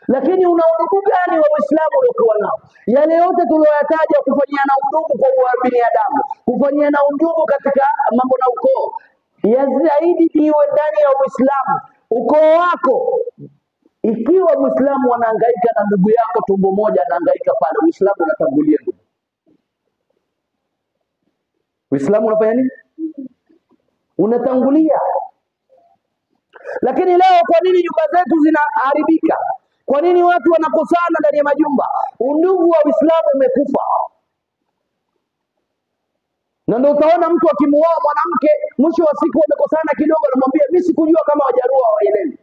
Lakini una undugu gani wa Uislamu uliokuwa nao? Yale yote tuliyoyataja, kufanyiana undugu kwa binadamu, kufanyiana undugu katika mambo na ukoo, ya zaidi iwe ndani ya Uislamu. Ukoo wako, ikiwa Muislamu anahangaika na ndugu yako tumbo moja, anahangaika pale, Uislamu unatangulia. Uislamu unafanya nini? Unatangulia. Lakini leo kwa nini nyumba zetu zinaharibika? Kwa nini watu wanakosana ndani ya majumba? Undugu wa Uislamu umekufa. Na ndio utaona mtu akimuoa mwanamke, mwisho wa siku wamekosana kidogo, anamwambia mimi sikujua kama Wajaruo hawaelewi.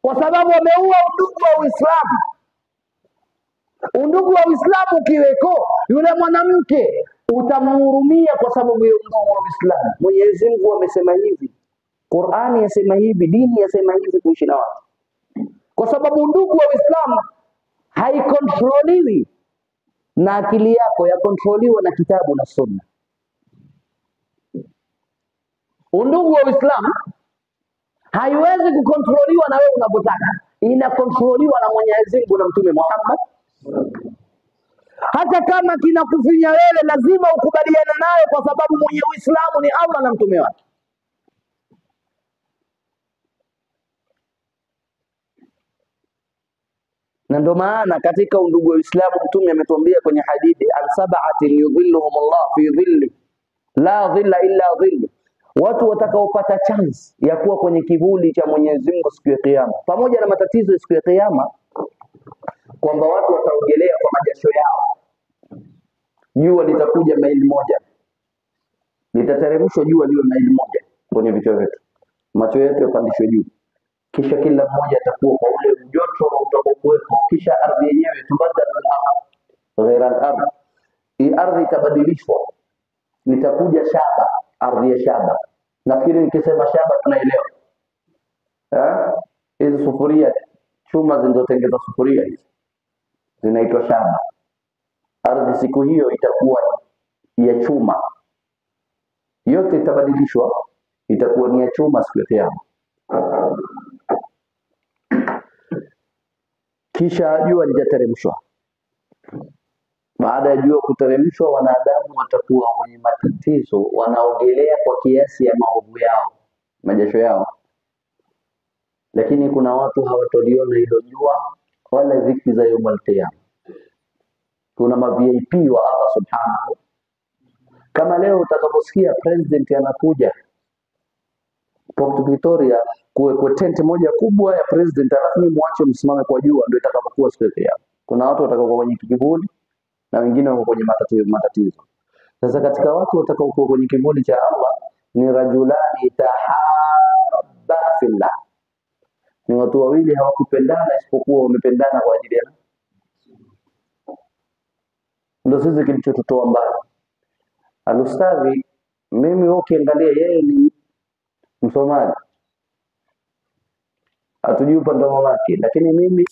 Kwa sababu wameua undugu wa Uislamu. Undugu wa Uislamu ukiweko, yule mwanamke utamhurumia kwa sababu ya undugu wa Uislamu. Mwenyezi Mungu amesema hivi, Qur'ani yasema hivi, dini yasema hivi kuishi na watu. Kwa sababu undugu wa Uislamu haikontroliwi na akili yako, yakontroliwa na kitabu na sunna. Undugu wa Uislamu haiwezi kukontroliwa na wewe unavyotaka, inakontroliwa na Mwenyezi Mungu na Mtume Muhammad. Hata kama kinakufinya wewe, lazima ukubaliane nayo, kwa sababu mwenye Uislamu ni Allah na mtume wake. Na ndio maana katika undugu wa Uislamu Mtume ametuambia kwenye hadithi, an sab'atin yudhilluhum Allah fi dhilli la dhilla illa dhillu, watu watakaopata chance ya kuwa kwenye kivuli cha Mwenyezi Mungu siku ya Kiyama. Pamoja na matatizo ya siku ya Kiyama, kwamba watu wataogelea kwa majasho yao. Jua litakuja maili moja, litateremshwa jua liwe maili moja kwenye vichwa vyetu, macho yetu yapandishwe juu, kisha kila mmoja atakuwa kwa ule joto utakaokuwepo, kisha ardhi yenyewe tubadala al-ardh ghayra al-ardh, hii ardhi itabadilishwa, itakuja shaba, ardhi ya shaba. Nafikiri nikisema shaba tunaelewa, hizi sufuria, chuma zinazotengeneza sufuria hizi zinaitwa shaba. Ardhi siku hiyo itakuwa ya chuma, yote itabadilishwa, itakuwa ni ya chuma siku ya Kiyama. Kisha jua litateremshwa. Baada ya jua kuteremshwa, wanadamu watakuwa kwenye matatizo, wanaogelea kwa kiasi ya maovu yao, majasho yao. Lakini kuna watu hawatoliona hilo jua wala dhiki za yaumul qiyama. Kuna ma VIP wa Allah subhanahu. Kama leo utakaposikia president anakuja Port Victoria, kuwe tent moja kubwa ya president, alafu muache msimame kwa jua, ndio itakapokuwa siku ya Kiyama. Kuna watu watakaokuwa kwenye kivuli na wengine wako kwenye matatizo. Sasa katika watu watakaokuwa kwenye kivuli cha Allah ni rajulani tahabba fillah, ni watu wawili hawakupendana isipokuwa wamependana kwa ajili ya. Ndio sisi kilichotutoa mbali. Alustadhi, mimi ukiangalia yeye ni Msomali, hatujui upande wake, lakini mimi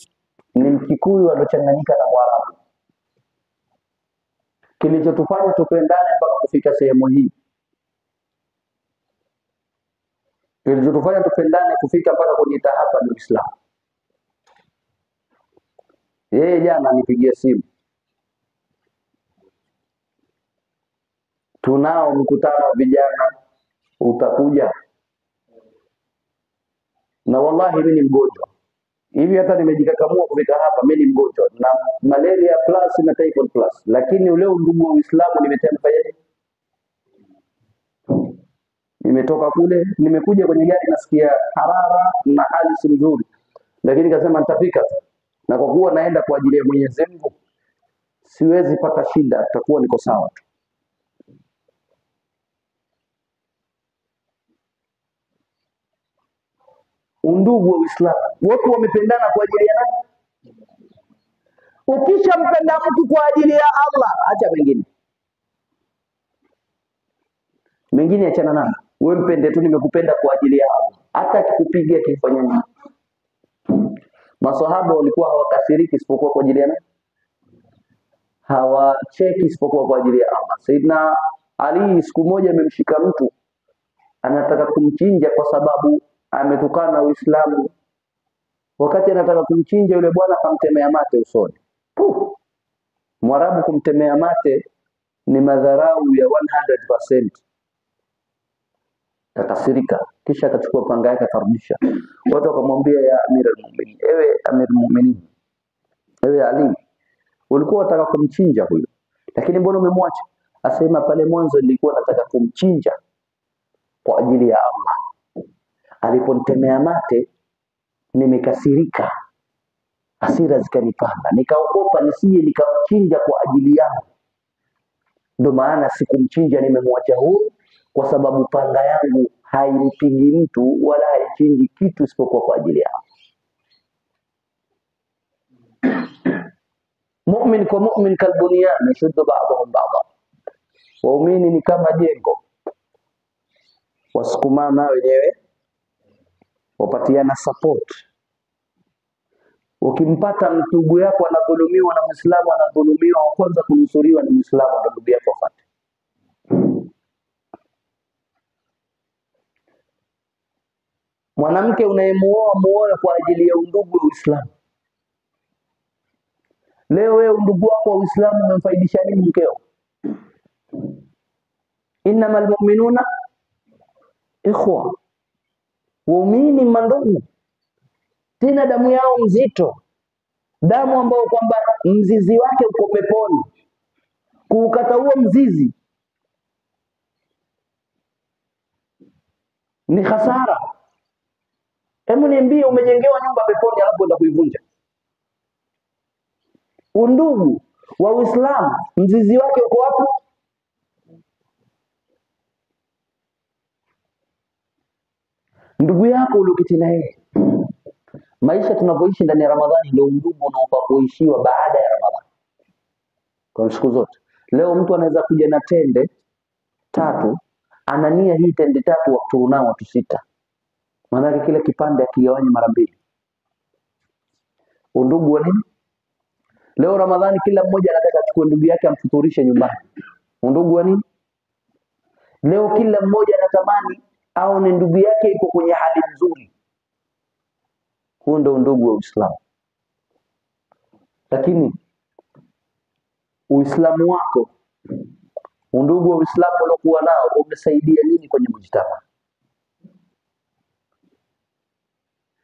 ni Mkikuyu aliochanganyika na Mwarabu. Kilichotufanya tupendane mpaka kufika sehemu hii, kilichotufanya tupendane kufika mpaka kwenye hapa ni Uislamu. Yeye jana nipigia simu, tunao mkutano wa vijana, utakuja? Na wallahi mimi ni mgonjwa hivi, hata nimejikakamua kufika hapa. Mimi ni mgonjwa na malaria plus na typhoid plus, lakini ule ndugu wa Uislamu nimetembeaje, nimetoka kule, nimekuja kwenye gari, nasikia harara na hali si nzuri, lakini nikasema nitafika. Na kwa kuwa naenda kwa ajili ya Mwenyezi Mungu, siwezi pata shida, takuwa niko sawa. Undugu wa Uislamu, watu wamependana kwa ajili ya nani? Ukishampenda mtu kwa ajili ya Allah, acha mengine achana nayo. Wewe mpende tu, nimekupenda kwa ajili ya Allah, hata akikupigia kifanya nini. Maswahaba walikuwa hawakasiriki isipokuwa kwa ajili ya nani? Hawacheki isipokuwa kwa ajili ya Allah. Saidina Ali siku moja amemshika mtu, anataka kumchinja kwa sababu ametukana Uislamu Wakati anataka kumchinja yule bwana akamtemea mate usoni. Puh! Mwarabu kumtemea mate ni madharau ya 100%. Akasirika, kisha akachukua panga yake akarudisha. Watu wakamwambia, ya Amir al-Mu'minin, ewe Amir al-Mu'minin, ewe Ali, ulikuwa unataka kumchinja huyo, lakini mbona umemwacha? Asema, pale mwanzo nilikuwa nataka kumchinja kwa ajili ya Allah. Aliponitemea mate nimekasirika, hasira zikanipanda, nikaogopa nisije nikamchinja kwa ajili yangu. Ndio maana sikumchinja, nimemwacha huru, kwa sababu panga yangu haimpigi mtu wala haichinji kitu isipokuwa kwa ajili yao. Mu'min kwa mu'min kalbuniyan yashuddu ba'dhum ba'dha. Waumini ni kama jengo, wasukumana wenyewe, wapatiana support. Ukimpata ndugu yako anadhulumiwa na Muislamu anadhulumiwa, wa kwanza kunusuriwa ni Muislamu, ndugu yako afate. Mwanamke unayemuoa muoe kwa ajili ya undugu wa Uislamu. Leo wewe undugu wako wa Uislamu umemfaidisha nini mkeo? Innamal mu'minuna ikhwa, waumini mandugu, tena damu yao mzito, damu ambayo kwamba mzizi wake uko peponi. Kuukata huo mzizi ni hasara. Hebu niambie, umejengewa nyumba peponi alafu enda kuivunja? Undugu wa Uislamu mzizi wake uko wapi? Ndugu yako ulioketi na yeye. Maisha tunavyoishi ndani ya Ramadhani ndio undugu unaofaa kuishiwa baada ya Ramadhani. Kwa siku zote. Leo mtu anaweza kuja na tende 3, anania hii tende 3 wakati unao watu 6. Maana kile kipande akigawanya mara 2. Undugu wa nini? Leo Ramadhani kila mmoja anataka achukue ndugu yake amfuturishe nyumbani. Undugu wa nini? Leo kila mmoja anatamani au ni ndugu yake iko kwenye hali nzuri. Huo ndio undugu wa Uislamu. Lakini Uislamu wako, undugu wa Uislamu uliokuwa nao umesaidia nini kwenye mujtama?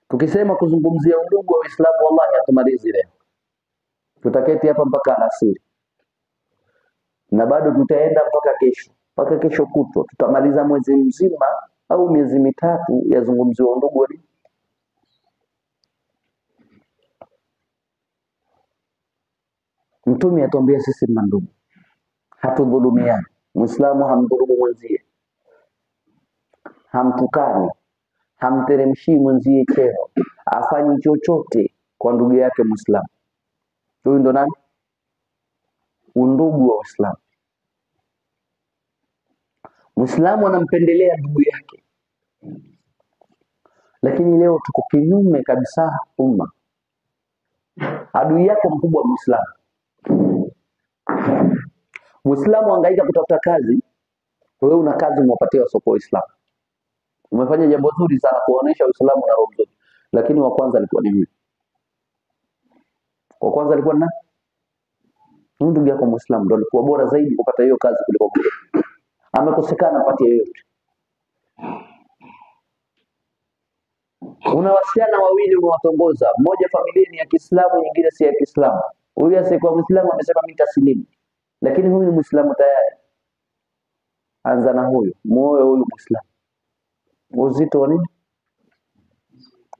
Tukisema kuzungumzia undugu wa Uislamu, wallahi hatumalizi leo. Tutaketi hapa mpaka alasiri. Na bado tutaenda mpaka kesho kutwa. Tutamaliza mwezi mzima au miezi mitatu yazungumziwa undugu wa. Mtume atuambia sisi mandugu, hatudhulumiani. Muislamu hamdhulumu mwenzie, hamtukani, hamteremshi mwenzie cheo, afanyi chochote kwa ndugu yake Muislamu. Huyu ndo nani? Undugu wa Uislamu. Muislamu anampendelea ndugu yake. Lakini leo tuko kinyume kabisa umma. Adui yako mkubwa Muislamu. Muislamu hangaika kutafuta kazi, wewe una kazi umewapatia wasoko Waislamu. Umefanya jambo zuri sana kuonesha Uislamu na roho nzuri. Lakini wa kwanza alikuwa ni yule. Wa kwanza alikuwa nani? Ndugu yako Muislamu ndio alikuwa bora zaidi kupata hiyo kazi kuliko mwingine. Amekosekana pati yoyote. Una wasichana wawili unawatongoza, mmoja familia ni ya Kiislamu, nyingine si ya Kiislamu. Huyu asiyekuwa Muislamu amesema mimi nitasilimu. Lakini huyu ni Muislamu tayari. Anza na huyu, moyo huyu Muislamu. Uzito wa nini?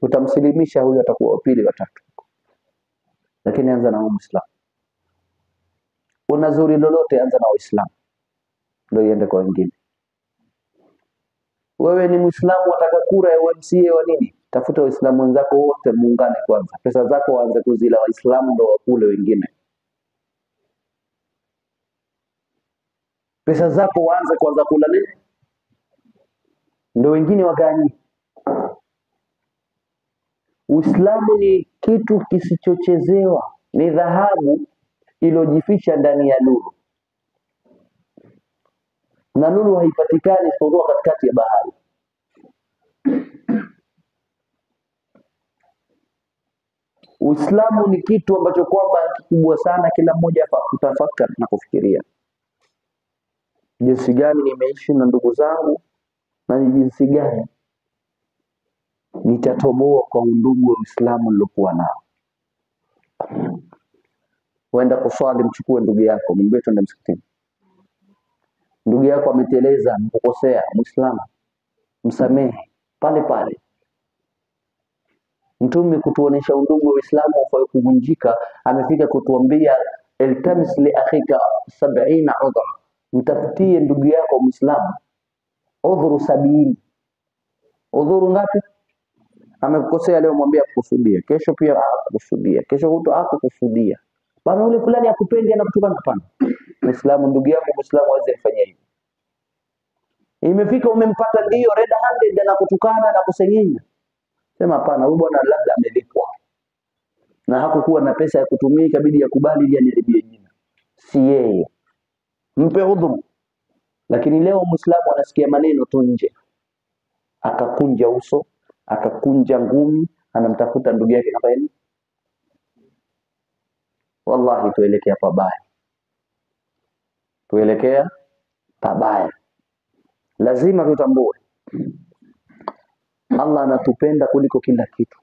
Utamsilimisha huyu, atakuwa wa pili wa tatu. Lakini anza na huyu Muislamu. Una zuri lolote, anza na Waislamu ndio iende kwa wengine. Wewe ni Muislamu wataka kura ya MCA wa nini? Tafuta Waislamu wenzako wote muungane kwanza. Pesa zako waanze kuzila Waislamu ndio wakule wengine. Pesa zako waanze kwanza kula nini? Ndio wengine wagani. Uislamu ni kitu kisichochezewa, ni dhahabu iliyojificha ndani ya nuru. Na nuru haipatikani isipokuwa katikati ya bahari. Uislamu ni kitu ambacho kwamba kikubwa sana, kila mmoja kutafakari na kufikiria jinsi gani nimeishi na ndugu zangu na ni jinsi gani nitatoboa kwa undugu wa Uislamu nilokuwa nao. Wenda kuswali, mchukue ndugu yako, mwambie twende msikitini. Ndugu yako ameteleza, amekukosea, Muislamu, msamehe pale pale. Mtume kutuonesha undugu wa Uislamu ufai kuvunjika, amefika kutuambia iltamis li akhika 70 udhra, mtafutie ndugu yako Muislamu udhuru 70. Udhuru ngapi? Amekukosea leo, mwambie akukusudia, kesho pia akukusudia, kesho huto akukusudia. Bana ule fulani akupendi anakutukana, hapana. Muislamu, ndugu yako Muislamu aweze kufanya hivyo. Imefika umempata ndio red handed anakutukana na kusengenya, sema hapana, huyu bwana labda amelipwa na hakukuwa na pesa ya kutumia, ikabidi yakubali ili aniribie jina, si yeye, mpe udhuru. Lakini leo Muislamu anasikia maneno tu nje, akakunja uso, akakunja ngumi, anamtafuta ndugu yake na faini. Wallahi tuelekea pabaya, tuelekea pabaya. Lazima tutambue Allah anatupenda kuliko kila kitu,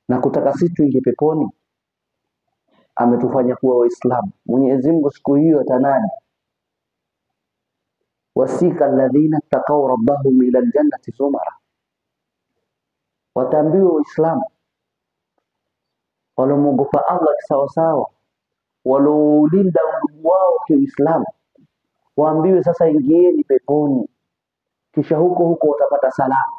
na kutaka sisi tuingie peponi ametufanya kuwa Waislamu. Mwenyezi Mungu siku hiyo atanani, wasika alladhina taqaw rabbahum ila aljannati zumara, wataambiwa Waislamu waliomuogopa Allah kisawasawa, waloulinda undugu wao kiuislamu, waambiwe sasa ingieni peponi, kisha huko watapata salama.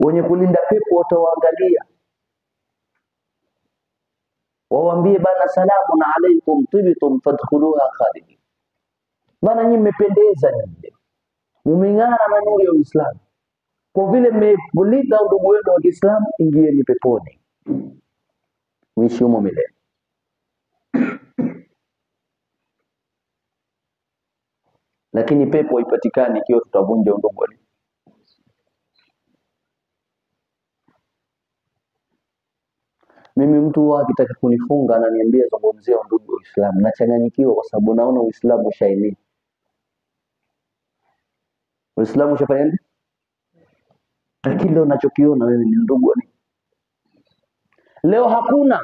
Wenye kulinda pepo watawaangalia, waambie bana salamun alaykum tibtum fadkhuluha khalidin, bana nyinyi mmependeza, nyinyi mumeng'ara na nuru ya Uislamu, kwa vile mmelinda ndugu wenu wa Kiislamu, ingieni peponi uishi humo milele. Lakini pepo haipatikani ikiwa tutavunja undugu. Mimi mtu akitaka kunifunga ananiambia zungumzia undugu wa Uislamu, nachanganyikiwa kwa sababu naona Uislamu ushaini. Uislamu ushafanya nini? Lakini leo unachokiona wewe ni undugu ni. Leo hakuna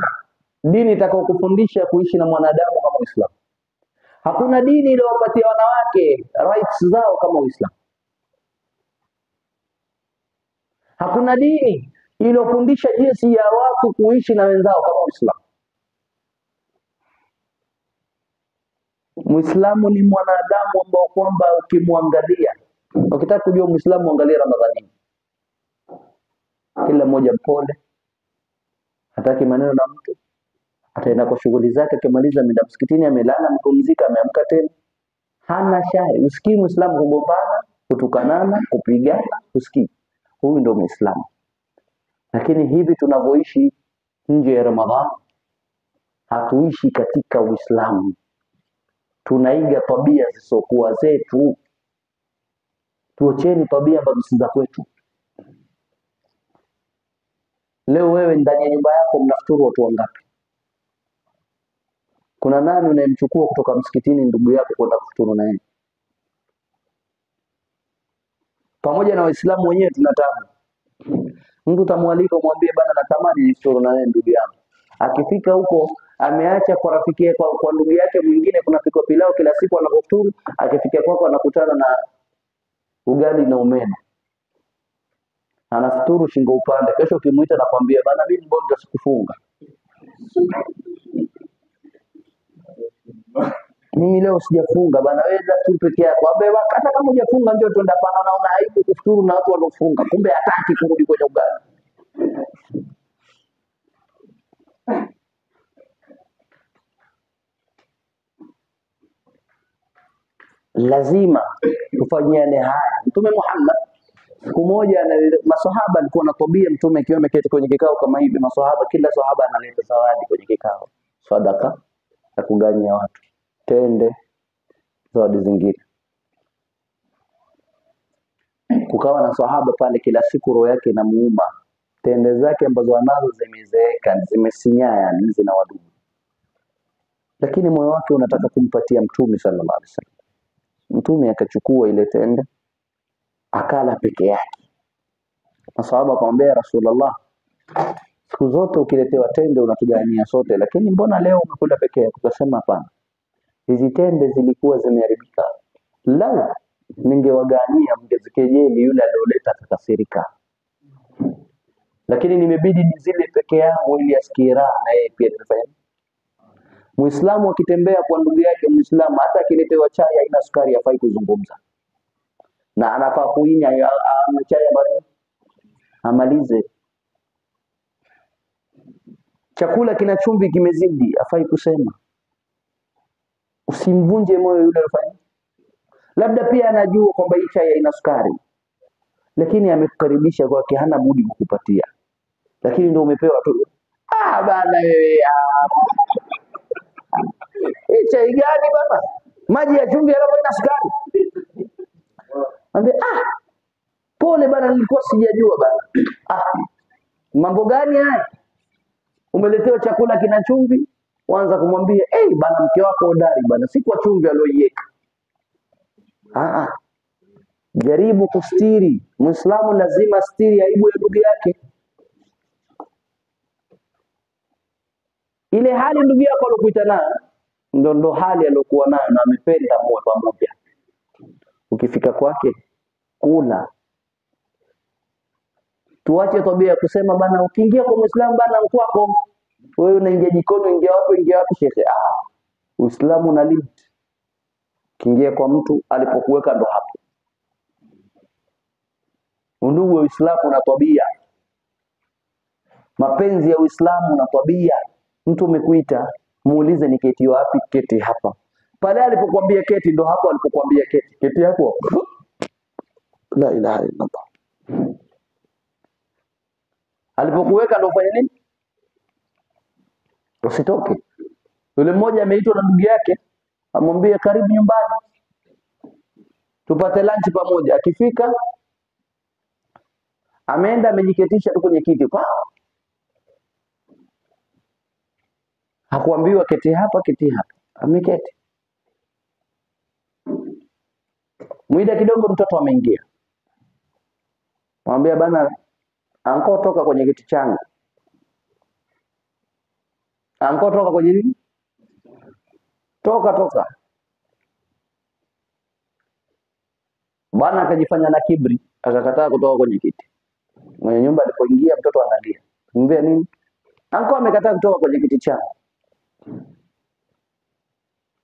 dini itakayokufundisha kuishi na mwanadamu kama Uislamu. Hakuna dini iliyowapatia wanawake rights zao kama Uislamu. Hakuna dini iliyofundisha jinsi ya watu kuishi na wenzao kama Uislamu. Muislamu ni mwanadamu ambao kwamba ukimwangalia, ukitaka kujua Muislamu angalia Ramadhani. Kila mmoja mpole, hataki maneno na mtu, ataenda kwa shughuli zake, akimaliza ameenda msikitini, amelala, mpumzika, ameamka tena. Hana shari. Usikii Muislamu kugombana, kutukanana, kupigana, usikii. Huyu ndio Muislamu. Lakini hivi tunavyoishi nje ya Ramadhani, hatuishi katika Uislamu. Tunaiga tabia zisizokuwa zetu. Tuacheni tabia ambazo si za kwetu. Leo wewe ndani ya nyumba yako mnafuturu watu wangapi? Kuna nani unayemchukua kutoka msikitini ndugu yako kwenda kufuturu naye? Pamoja na Waislamu wenyewe tunataka. Mtu tamwalika umwambie bana natamani nifuturu na wewe ndugu yangu. Akifika huko ameacha kwa rafiki yake, kwa ndugu yake mwingine kuna piko pilau kila siku anapofuturu, akifika kwako anakutana na ugali na umeme. Anafuturu shingo upande, kesho ukimuita na kwambia bana mimi mbona sikufunga. Mimi leo sijafunga bana, wewe tu peke yako. Abe hata kama hujafunga ndio tuenda pana, naona aibu kufuturu na watu wanaofunga. Kumbe hataki kurudi kwenye ugali. Lazima tufanyiane haya. Mtume Muhammad siku moja na maswahaba alikuwa anakwambia mtume akiwa ameketi kwenye kikao kama hivi, maswahaba kila sahaba analeta zawadi kwenye kikao, sadaka ya kuganyia watu, tende, zawadi zingine. Kukawa na sahaba pale kila siku roho yake inamuuma, tende zake ambazo anazo zimezeeka, zimesinyaa, yani zina wadudu, lakini moyo wake unataka kumpatia Mtume sallallahu alaihi wasallam. Mtume akachukua ile tende akala peke yake. Masahaba akamwambia Rasulullah, siku zote ukiletewa tende unatugawanyia sote, lakini mbona leo umekula peke yako? Akasema hapana, hizi tende zilikuwa zimeharibika, lau ningewagawanyia mngezikejeli, yule alioleta akakasirika, lakini nimebidi nizile peke yangu ili asikie raha na yeye pia nifanye. Muislamu akitembea kwa ndugu yake Muislamu, hata akiletewa chai haina sukari, hafai kuzungumza na anafaa kuinya chai bado amalize. Chakula kina chumvi kimezidi, hafai kusema. Usimvunje moyo yule alifanya. Labda pia anajua kwamba hii chai haina sukari, lakini amekukaribisha kwake, hana budi kukupatia, lakini ndio umepewa tu. Bana wewe, hii chai gani baba? Maji ya chumvi alafu ina sukari. Ambia pole bana, nilikuwa sijajua bana. Mambo gani haya? Umeletewa chakula kina chumvi, waanza kumwambia bana, mke wako hodari bana, si kwa chumvi aliyoiweka. Jaribu kustiri. Muislamu lazima stiri aibu ya ndugu yake. Ile hali ndugu yako alokuita nayo ndo hali aliyokuwa nayo na amependa moyo pamoja. Ukifika kwake kula. Tuache tabia ya kusema bana, ukiingia kwa Muislamu bana mkwako wewe unaingia jikoni, ingia wapi shekhe? Uislamu una limit. Ukiingia kwa mtu alipokuweka ndo hapo. Undugu wa Uislamu una tabia. Mapenzi ya Uislamu na tabia. Mtu umekuita, muulize ni keti wapi? Keti hapa. Pale alipokuambia keti ndo hapo alipokuambia keti. Keti hapo. La ilaha illallah. Alipokuweka ndo ufanye nini? Usitoke. Yule mmoja ameitwa na ndugu yake, amwambia karibu nyumbani, tupate lunch pamoja. Akifika ameenda amejiketisha tu kwenye kiti. Hakuambiwa keti hapa, keti hapa. Ameketi. Muda kidogo mtoto ameingia. Mwambia bana, anko toka kwenye kiti changu. Anko toka kwenye nini? Toka. Bwana akajifanya na kibri, akakataa kutoka kwenye kiti. Mwenye nyumba alipoingia mtoto analia. Mwambia nini? Anko amekataa kutoka kwenye kiti changu.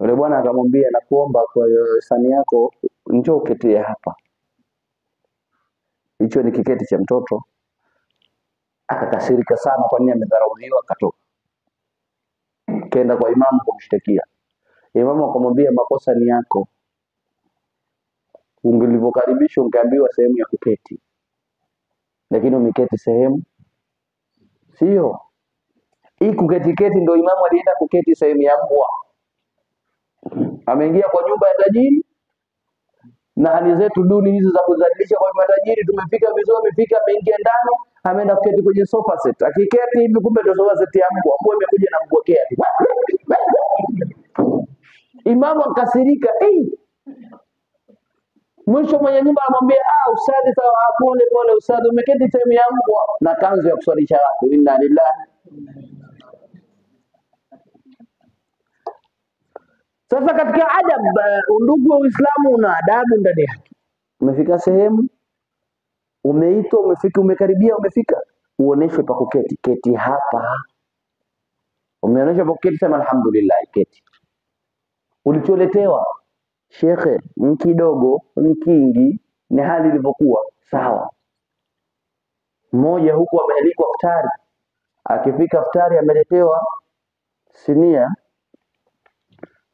Yule bwana akamwambia, nakuomba kwa sani yako njoo uketie hapa. Hicho ni kiketi cha mtoto. Akakasirika sana, kwa nini amedharauliwa, akatoka. Kaenda kwa imamu kumshtakia. Imamu akamwambia, makosa ni yako. Ungelipokaribishwa ungeambiwa sehemu ya kuketi, lakini umeketi sehemu sio. Hii kuketi ndio imamu alienda kuketi sehemu ya mbwa. Ameingia kwa nyumba ya tajiri, na hali zetu duni hizo za kudhalilisha kwa matajiri. Tumefika vizuri, ameingia ndani, ameenda kuketi kwenye sofa set. Akiketi hivi kumbe ndio sofa set ya mbwa. Mbwa imekuja na mbwekea. Imamu akasirika. Mwisho mwenye nyumba anamwambia, ustadhi sawa, pole ustadhi, umeketi sehemu ya mbwa na kanzu ya kuswalisha watu. Inna lillahi. Sasa katika adab, undugu wa Uislamu una adabu ndani yake. Umefika sehemu, umeitwa, umefika, umekaribia, umefika, uoneshwe pa kuketi. Keti hapa. Umeonyeshwa pa kuketi, sema alhamdulillah, keti. Ulicholetewa shekhe mkidogo, mkingi, ni hali ilivyokuwa, sawa. Mmoja huku amealikwa iftari. Akifika iftari ameletewa sinia,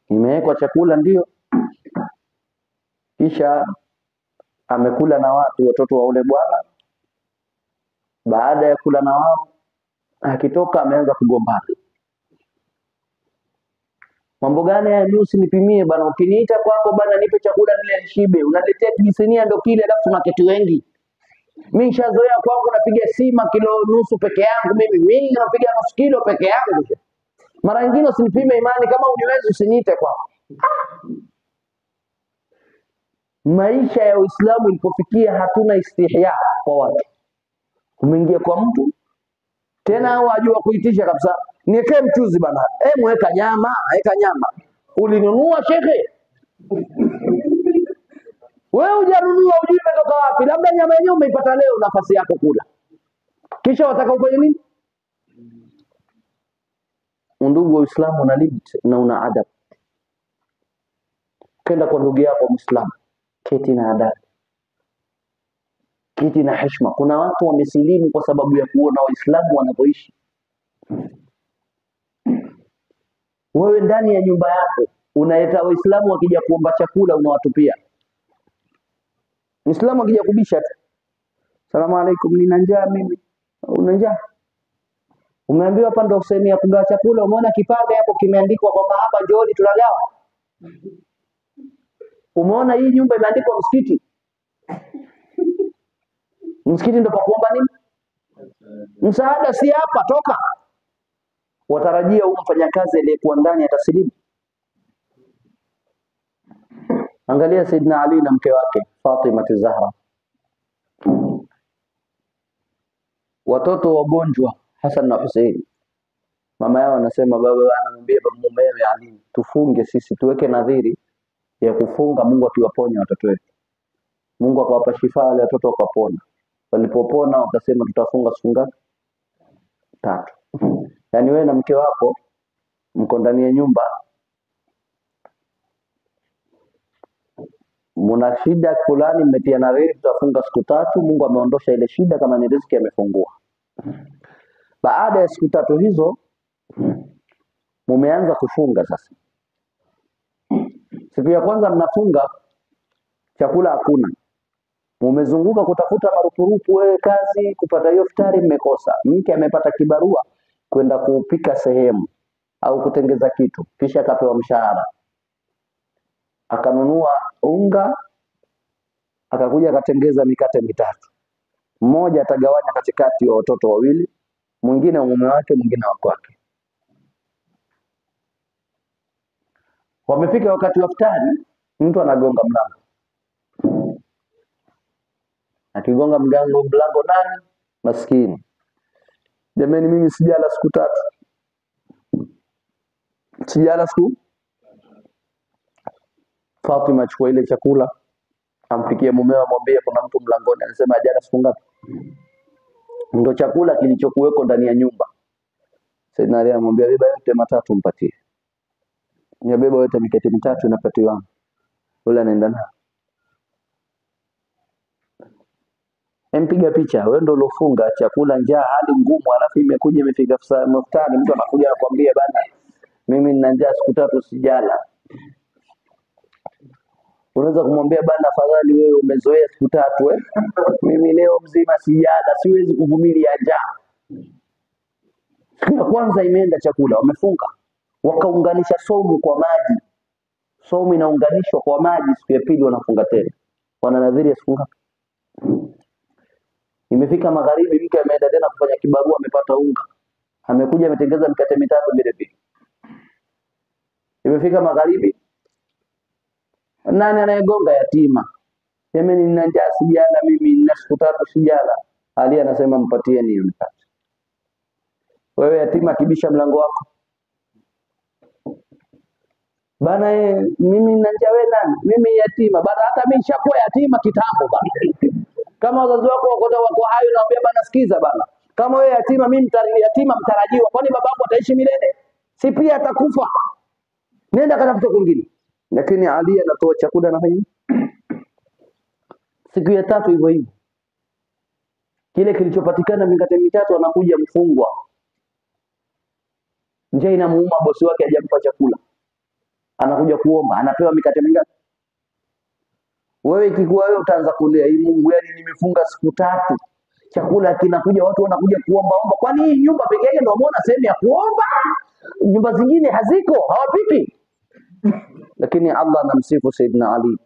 imewekwa chakula ndio. Kisha amekula na watoto wa ule bwana. Baada ya kula na wao, akitoka ameanza kugombana. Mambo gani haya? Mimi usinipimie bana, ukiniita kwako bana nipe chakula nile nishibe. Unaletea kijisinia ndio kile, alafu tunaketi wengi. Mimi nishazoea kwangu napiga sima kilo nusu peke yangu, mimi napiga nusu kilo peke yangu. Mara nyingine usinipime imani, kama uniwezi usiniite kwako. Maisha ya Uislamu ilipofikia hatuna istihya kwa watu. Umeingia kwa mtu tena au ajua kuitisha kabisa, niwekee mchuzi bana, mweka nyama, weka nyama. Ulinunua shekhe? Wewe hujanunua, hujui imetoka wapi. Labda nyama yenyewe umeipata leo, nafasi yako kula, kisha wataka ufanye nini? Ndugu wa Uislamu una limit na una adabu. Kenda kwa ndugu yako Muislamu, keti na adabu, keti na heshima. Kuna watu wamesilimu kwa sababu ya kuona Waislamu wanavyoishi. Wewe ndani ya nyumba yako unaleta Waislamu, wakija kuomba chakula unawatupia. Muislamu akija kubisha tu, salamu alaikum, nina njaa mimi. Una njaa? Umeambiwa hapa ndio sehemu ya kugawa chakula, umeona kipande hapo kimeandikwa kwamba hapa njooni tunagawa. Umeona hii nyumba imeandikwa msikiti. Msikiti ndio pa kuomba nini? Msaada, si hapa, toka. Watarajia huyu mfanyakazi aliyekuwa ndani atasilimu? Angalia Saidina Ali na mke wake Fatima Zahra, watoto wagonjwa Hassan na Hussein. Mama yao anasema, baba anamwambia mumewe Ali, tufunge sisi, tuweke nadhiri ya kufunga, Mungu akiwaponya watoto wetu. Mungu akawapa shifa, wale watoto wakapona. Walipopona wakasema tutafunga siku ngapi? 3. Yaani wewe na mke wako mko ndani ya nyumba, mna shida fulani, mmetia nadhiri tutafunga siku 3, Mungu ameondosha ile shida, kama ni riziki amefungua. Baada ya siku 3 hizo mumeanza kufunga sasa. Siku ya kwanza mnafunga, chakula hakuna. Mumezunguka kutafuta marupurupu, wewe kazi kupata hiyo iftari mmekosa. Mke amepata kibarua kwenda kupika sehemu au kutengeza kitu, kisha akapewa mshahara. Akanunua unga, akakuja akatengeza mikate 3. Mmoja atagawanya katikati wa watoto wawili, mwingine wa mume wake, mwingine wa kwake. Wamefika wakati wa iftari, mtu anagonga mlango. Akigonga mlango nani? Maskini. Jamani, mimi sijala siku 3. Sijala siku. Fatima achukua ile chakula, ampikie mumeo, amwambie kuna mtu mlangoni. Anasema ajala siku ngapi? Ndio chakula kilichokuweko ndani ya nyumba. Saidina Ali amwambia, beba yote 3 mpatie. Beba yote mikate 3 inapatiwa. Yule anaenda na mpiga picha, wewe ndio ulofunga chakula, njaa, hali ngumu, alafu imekuja imefika iftari, mtu anakuja anakuambia bana, mimi nina njaa siku 3 sijala. Unaweza kumwambia bana, afadhali wewe umezoea siku 3 mimi leo mzima sijala, siwezi kuvumilia njaa. Siku ya kwanza imeenda chakula, wamefunga, wakaunganisha somu kwa maji. Somu inaunganishwa kwa maji, siku ya pili wanafunga tena. Wana nadhiri ya siku ngapi? Imefika magharibi, mke ameenda tena kufanya kibarua, amepata unga. Amekuja ametengeza mikate 3 vile vile. Imefika magharibi, nani anayegonga? Yatima. Jamani, nina njaa sijala mimi, nina siku 3 sijala. Ali anasema mpatieni hiyo mikate. Wewe yatima kibisha mlango wako, bana mimi nina njaa, wewe nani? Mimi yatima bana, hata mimi nishakuwa yatima kitambo bana. Kama wazazi wako wako hayo, naambia bana, sikiza bana, kama wewe yatima, mimi yatima mtarajiwa, kwani babangu ataishi milele? Si pia atakufa? Nenda katafuta kwingine. Lakini Ali anatoa chakula na fanya. Siku ya 3 hivyo hivyo, kile kilichopatikana mikate 3, anakuja mfungwa, njaa inamuuma, bosi wake hajampa chakula, anakuja kuomba, anapewa mikate mingapi? Wewe ikikuwa wewe utaanza kulia, hii Mungu, yani nimefunga siku 3, chakula kinakuja, watu wanakuja kuomba. Kwani hii nyumba pekee yake ndio umeona sehemu ya kuomba? Nyumba zingine haziko, hawapiti. Lakini Allah anamsifu Saidina Ali.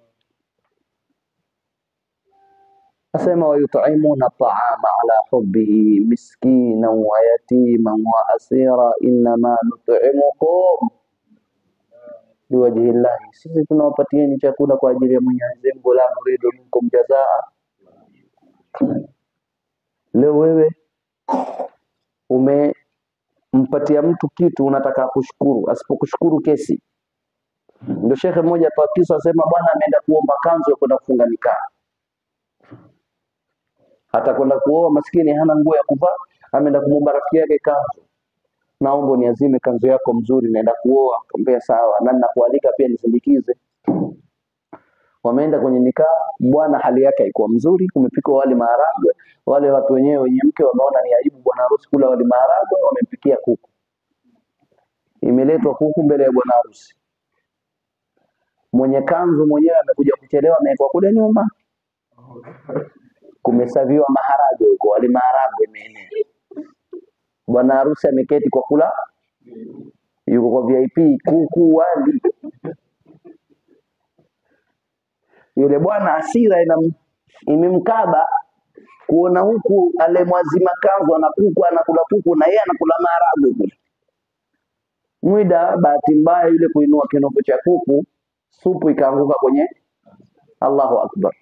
asema wayut'imuna at'ama ala hubbihi miskina wa yatima wa asira inma nut'imukum liwajhi llahi, sisi tunawapatieni chakula kwa ajili ya Mwenyezi Mungu, la nuridu minkum jazaa. Leo wewe umempatia mtu kitu, unataka kushukuru, asipokushukuru kesi. Ndio shekhe mmoja kwa kisa asema, bwana ameenda kuomba kanzu ya kwenda kufunga nikah, hata kwenda kuoa maskini hana nguo ya kuvaa, ameenda kumwomba rafiki yake kanzu, naomba niazime kanzu yako mzuri, naenda kuoa. Akamwambia sawa, na ninakualika pia nisindikize. Wameenda kwenye nikah, bwana hali yake haikuwa mzuri, kumepikwa wali maharagwe. Wale watu wenyewe wenye mke wameona ni aibu bwana harusi kula wali maharagwe, wamempikia kuku. Imeletwa kuku mbele ya bwana harusi, mwenye kanzu mwenyewe amekuja kuchelewa, amewekwa kule nyuma, kumesaviwa maharagwe huko, wali maharagwe menene. Bwana harusi ameketi kwa kula, yuko kwa VIP, kuku wali. Yule bwana hasira imemkaba kuona huku alemwazima kanzu na kuku anakula kuku na yeye anakula maharagwe kule. Mwida bahati mbaya yule kuinua kinoko cha kuku, supu ikaanguka kwenye. Allahu akbar.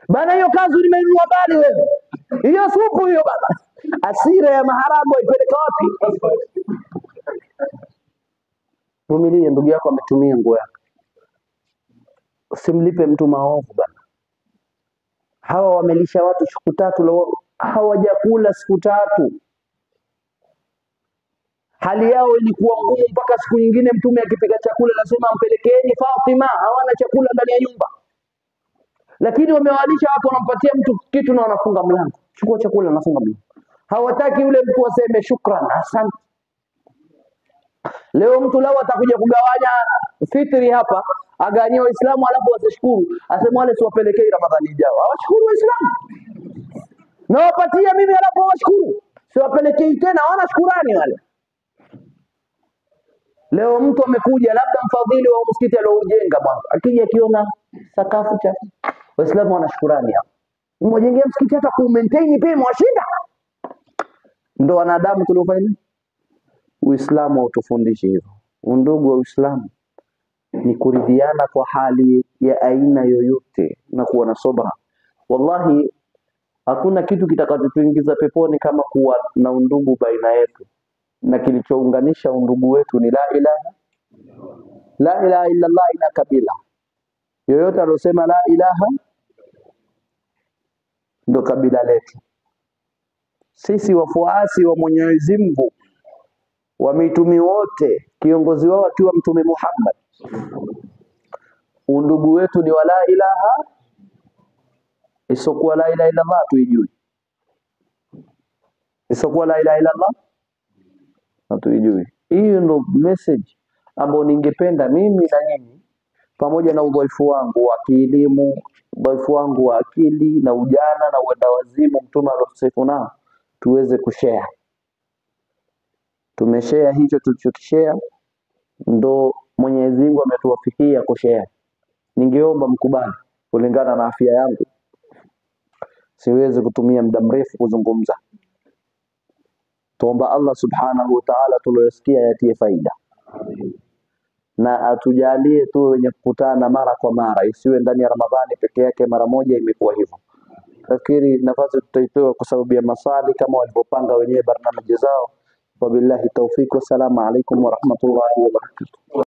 Bana, hiyo kanzu nimeinua bali wewe. Hiyo supu hiyo bana. Asira ya maharagwe ipeleka wapi? Vumilia, ndugu yako ametumia nguo yako. Usimlipe mtu maovu bana. Hawa wamelisha watu siku tatu, leo hawajakula siku tatu. Hali yao ilikuwa ngumu mpaka siku nyingine mtume akipika chakula anasema mpelekeeni Fatima, hawana chakula ndani ya nyumba. Lakini wamewalisha watu, wanampatia mtu kitu na wanafunga mlango. Chukua chakula, nafunga mlango. Hawataki yule mtu aseme shukran, asante. Leo mtu lao atakuja kugawanya fitri hapa, agawanyie Waislamu alafu wasishukuru, asema wale siwapelekei Ramadhani ijayo. Hawashukuru Waislamu. Na wapatia mimi alafu hawashukuru. Siwapelekei tena, hawana shukrani wale. Leo mtu amekuja labda mfadhili wa msikiti aliojenga bwana, akija akiona sakafu chafu, Waislamu wana shukrani hapo. Mmejengea msikiti hata ku maintain pia mwashinda. Ndio wanadamu tuliofanya. Uislamu hautufundishi hivyo. Undugu wa Uislamu ni kuridhiana kwa hali ya aina yoyote na kuwa na subra. Wallahi hakuna kitu kitakachotuingiza peponi kama kuwa na undugu baina yetu. Na kilichounganisha undugu wetu ni la ilaha illa Allah. Ina kabila yoyote alosema la ilaha ndo kabila letu. Sisi wafuasi wa Mwenyezi Mungu wa mitume wote, kiongozi wao akiwa Mtume Muhammad, undugu wetu ni wala ilaha isokuwa la ilaha illa Allah tuijui. Isokuwa la ilaha illa Allah hatuijui. Hiyo ndo message ambayo ningependa mimi na nyinyi, pamoja na udhaifu wangu wa kielimu, udhaifu wangu wa akili na ujana na uenda wazimu mtume alosifu nao, tuweze kushare. Tumeshare hicho tulichokishare, ndo Mwenyezi Mungu ametuwafikia kushare. Ningeomba mkubali kulingana na afya yangu, siwezi kutumia muda mrefu kuzungumza. Tuomba Allah subhanahu wa ta'ala tuliyosikia yatie faida. Na atujalie tu wenye kukutana mara kwa mara, isiwe ndani ya Ramadhani peke yake mara moja imekuwa hivyo. Nafikiri nafasi tutaitoa kwa sababu ya maswali kama walivyopanga wenyewe barnamiji zao. Wabillahi tawfik, wassalamu alaikum warahmatullahi wabarakatuh.